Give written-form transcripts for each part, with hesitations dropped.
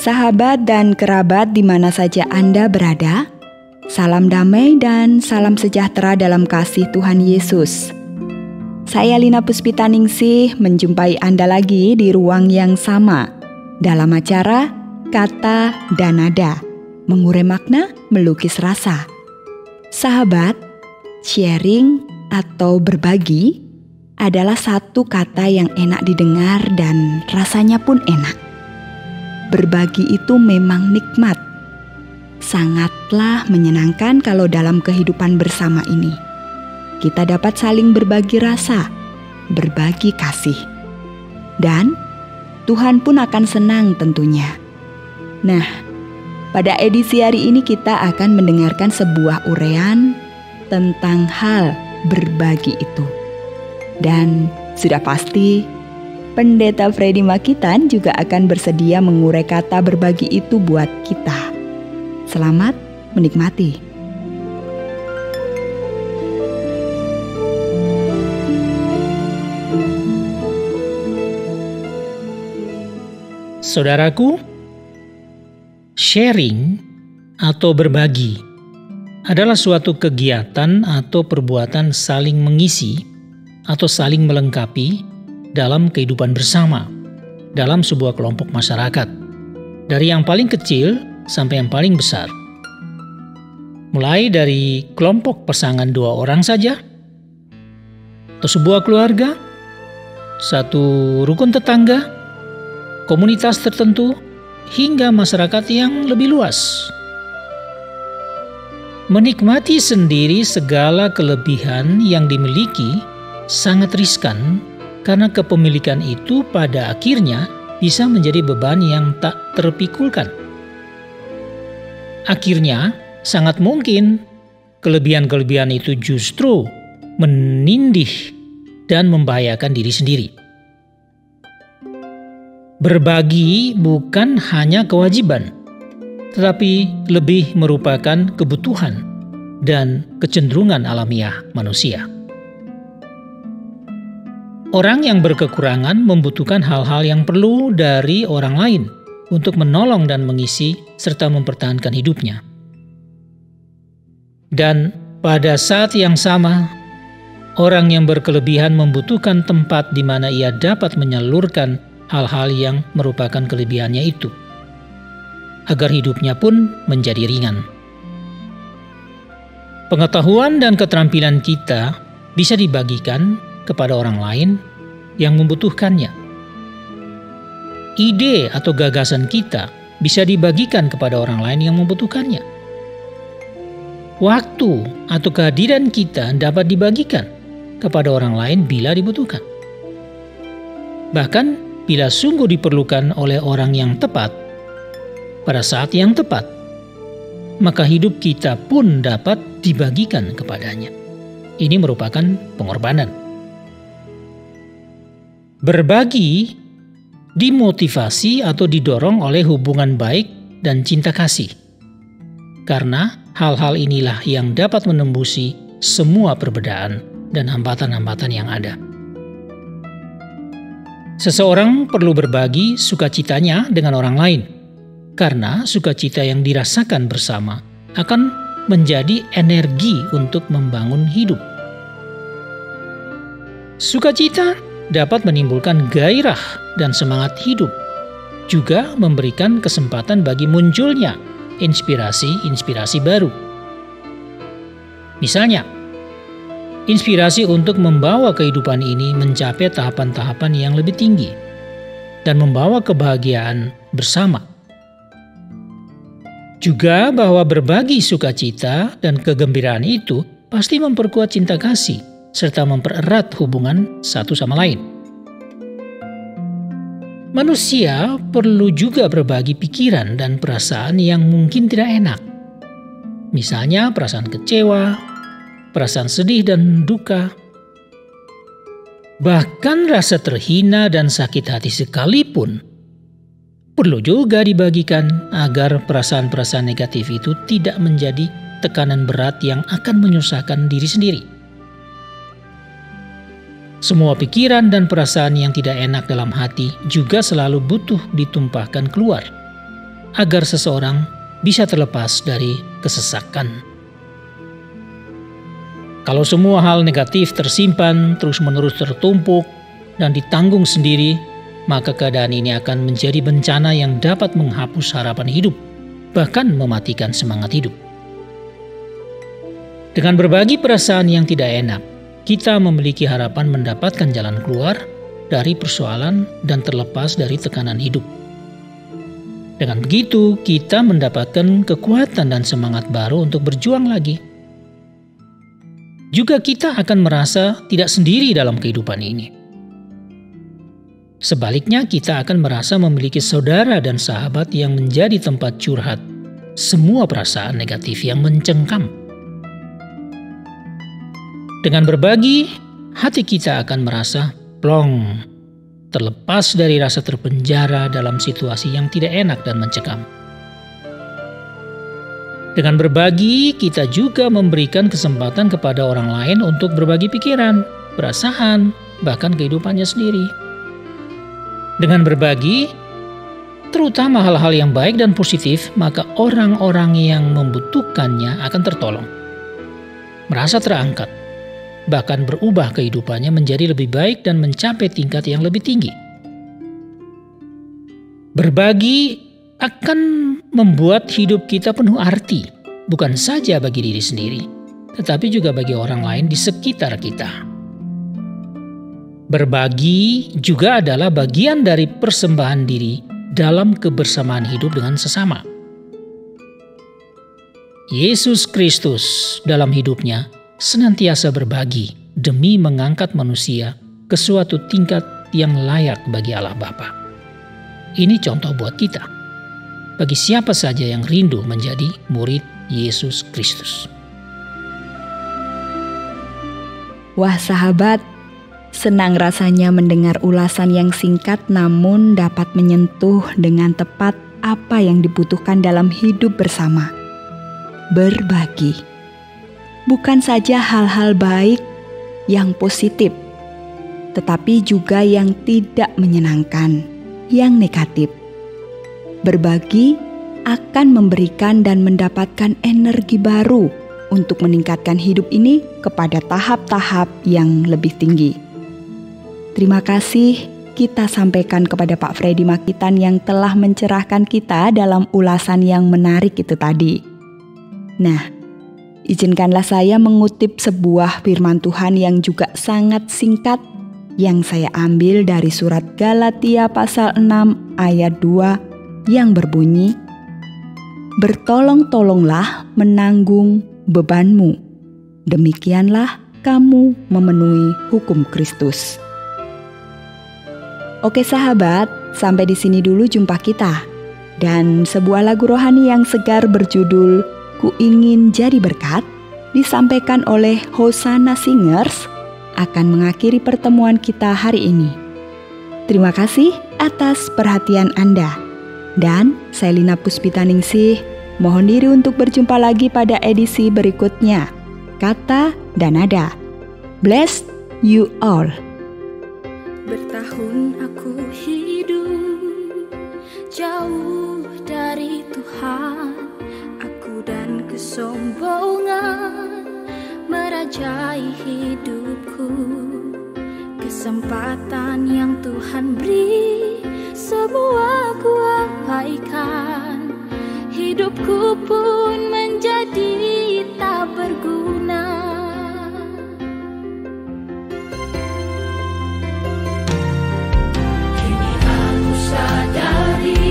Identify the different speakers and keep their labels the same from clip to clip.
Speaker 1: Sahabat dan kerabat di mana saja Anda berada, salam damai dan salam sejahtera dalam kasih Tuhan Yesus. Saya Lina Puspitaningsih menjumpai Anda lagi di ruang yang sama dalam acara Kata dan Nada, mengurai makna, melukis rasa. Sahabat, sharing atau berbagi adalah satu kata yang enak didengar dan rasanya pun enak. Berbagi itu memang nikmat. Sangatlah menyenangkan kalau dalam kehidupan bersama ini kita dapat saling berbagi rasa, berbagi kasih. Dan Tuhan pun akan senang tentunya. Nah, pada edisi hari ini kita akan mendengarkan sebuah uraian tentang hal berbagi itu. Dan sudah pasti Pendeta Freddy Makitan juga akan bersedia mengurai kata berbagi itu buat kita. Selamat menikmati.
Speaker 2: Saudaraku, sharing atau berbagi adalah suatu kegiatan atau perbuatan saling mengisi atau saling melengkapi dalam kehidupan bersama, dalam sebuah kelompok masyarakat, dari yang paling kecil sampai yang paling besar. Mulai dari kelompok pasangan 2 orang saja, atau sebuah keluarga, satu rukun tetangga, komunitas tertentu, hingga masyarakat yang lebih luas. Menikmati sendiri segala kelebihan yang dimiliki sangat riskan, karena kepemilikan itu pada akhirnya bisa menjadi beban yang tak terpikulkan. Akhirnya, sangat mungkin kelebihan-kelebihan itu justru menindih dan membahayakan diri sendiri. Berbagi bukan hanya kewajiban, tetapi lebih merupakan kebutuhan dan kecenderungan alamiah manusia. Orang yang berkekurangan membutuhkan hal-hal yang perlu dari orang lain untuk menolong dan mengisi serta mempertahankan hidupnya. Dan pada saat yang sama, orang yang berkelebihan membutuhkan tempat di mana ia dapat menyalurkan hal-hal yang merupakan kelebihannya itu, agar hidupnya pun menjadi ringan. Pengetahuan dan keterampilan kita bisa dibagikan kepada orang lain yang membutuhkannya. Ide atau gagasan kita bisa dibagikan kepada orang lain yang membutuhkannya. Waktu atau kehadiran kita dapat dibagikan kepada orang lain bila dibutuhkan. Bahkan bila sungguh diperlukan oleh orang yang tepat, pada saat yang tepat, maka hidup kita pun dapat dibagikan kepadanya. Ini merupakan pengorbanan. Berbagi dimotivasi atau didorong oleh hubungan baik dan cinta kasih. Karena hal-hal inilah yang dapat menembusi semua perbedaan dan hambatan-hambatan yang ada. Seseorang perlu berbagi sukacitanya dengan orang lain, karena sukacita yang dirasakan bersama akan menjadi energi untuk membangun hidup. Sukacita dapat menimbulkan gairah dan semangat hidup, juga memberikan kesempatan bagi munculnya inspirasi-inspirasi baru. Misalnya, inspirasi untuk membawa kehidupan ini mencapai tahapan-tahapan yang lebih tinggi dan membawa kebahagiaan bersama. Juga bahwa berbagi sukacita dan kegembiraan itu pasti memperkuat cinta kasih serta mempererat hubungan satu sama lain. Manusia perlu juga berbagi pikiran dan perasaan yang mungkin tidak enak. Misalnya perasaan kecewa, perasaan sedih dan duka. Bahkan rasa terhina dan sakit hati sekalipun perlu juga dibagikan agar perasaan-perasaan negatif itu tidak menjadi tekanan berat yang akan menyusahkan diri sendiri. Semua pikiran dan perasaan yang tidak enak dalam hati juga selalu butuh ditumpahkan keluar. agar seseorang bisa terlepas dari kesesakan. Kalau semua hal negatif tersimpan, terus-menerus tertumpuk, dan ditanggung sendiri, maka keadaan ini akan menjadi bencana yang dapat menghapus harapan hidup, bahkan mematikan semangat hidup. Dengan berbagi perasaan yang tidak enak, kita memiliki harapan mendapatkan jalan keluar dari persoalan dan terlepas dari tekanan hidup. Dengan begitu, kita mendapatkan kekuatan dan semangat baru untuk berjuang lagi. Juga kita akan merasa tidak sendiri dalam kehidupan ini. Sebaliknya, kita akan merasa memiliki saudara dan sahabat yang menjadi tempat curhat semua perasaan negatif yang mencengkam. Dengan berbagi, hati kita akan merasa plong, terlepas dari rasa terpenjara dalam situasi yang tidak enak dan mencekam. Dengan berbagi, kita juga memberikan kesempatan kepada orang lain untuk berbagi pikiran, perasaan, bahkan kehidupannya sendiri. Dengan berbagi, terutama hal-hal yang baik dan positif, maka orang-orang yang membutuhkannya akan tertolong, merasa terangkat, bahkan berubah kehidupannya menjadi lebih baik dan mencapai tingkat yang lebih tinggi. Berbagi akan membuat hidup kita penuh arti, bukan saja bagi diri sendiri, tetapi juga bagi orang lain di sekitar kita. Berbagi juga adalah bagian dari persembahan diri dalam kebersamaan hidup dengan sesama. Yesus Kristus dalam hidupnya senantiasa berbagi demi mengangkat manusia ke suatu tingkat yang layak bagi Allah Bapa. Ini contoh buat kita, bagi siapa saja yang rindu menjadi murid Yesus Kristus.
Speaker 1: Wah sahabat, senang rasanya mendengar ulasan yang singkat namun dapat menyentuh dengan tepat apa yang dibutuhkan dalam hidup bersama. Berbagi. Bukan saja hal-hal baik yang positif, tetapi juga yang tidak menyenangkan, yang negatif. Berbagi akan memberikan dan mendapatkan energi baru untuk meningkatkan hidup ini kepada tahap-tahap yang lebih tinggi. Terima kasih kita sampaikan kepada Pak Freddy Makitan yang telah mencerahkan kita dalam ulasan yang menarik itu tadi. Nah, izinkanlah saya mengutip sebuah firman Tuhan yang juga sangat singkat yang saya ambil dari surat Galatia pasal 6 ayat 2 yang berbunyi, "Bertolong-tolonglah menanggung bebanmu, demikianlah kamu memenuhi hukum Kristus." Oke sahabat, sampai di sini dulu jumpa kita. Dan sebuah lagu rohani yang segar berjudul Ku Ingin Jadi Berkat disampaikan oleh Hosanna Singers akan mengakhiri pertemuan kita hari ini. Terima kasih atas perhatian Anda. Dan saya Lina Puspitaningsih mohon diri untuk berjumpa lagi pada edisi berikutnya. Kata dan nada. Bless you all.
Speaker 3: Bertahun aku hidup jauh dari Tuhan, aku dan kesombongan merajai hidupku. Kesempatan yang Tuhan beri semua ku abaikan, hidupku pun menjadi tak berguna. Kini aku sadari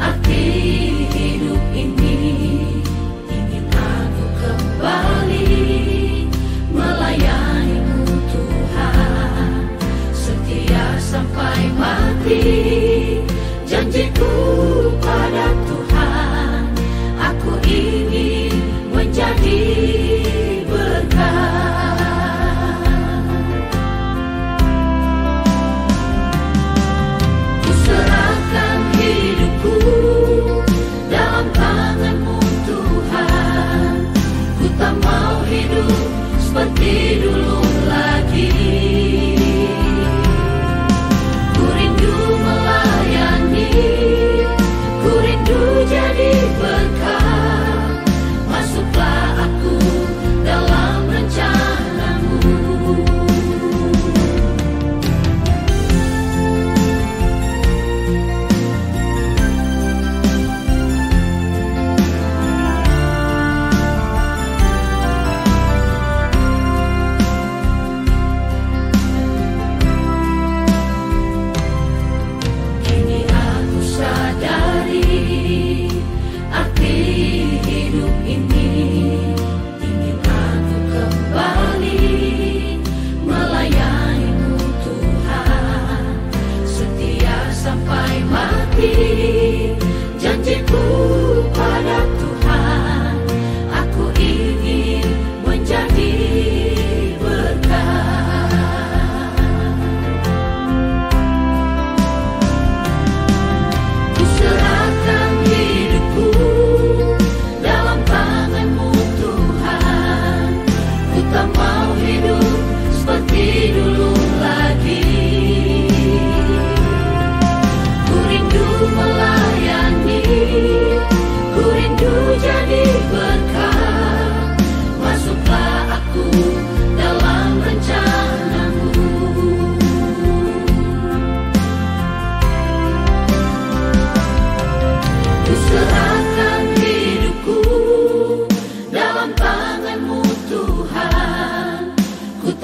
Speaker 3: arti hidup ini, ingin aku kembali melayani-Mu Tuhan, setia sampai mati. Janjiku pada Tuhan, aku ingin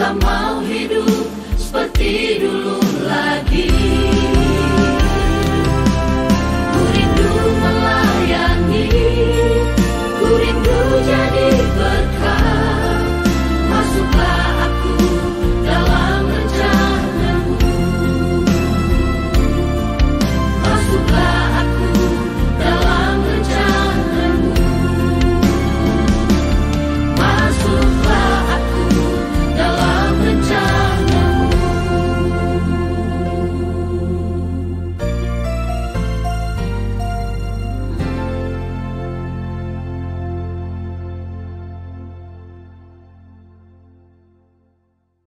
Speaker 3: tak mau hidup seperti dulu lagi.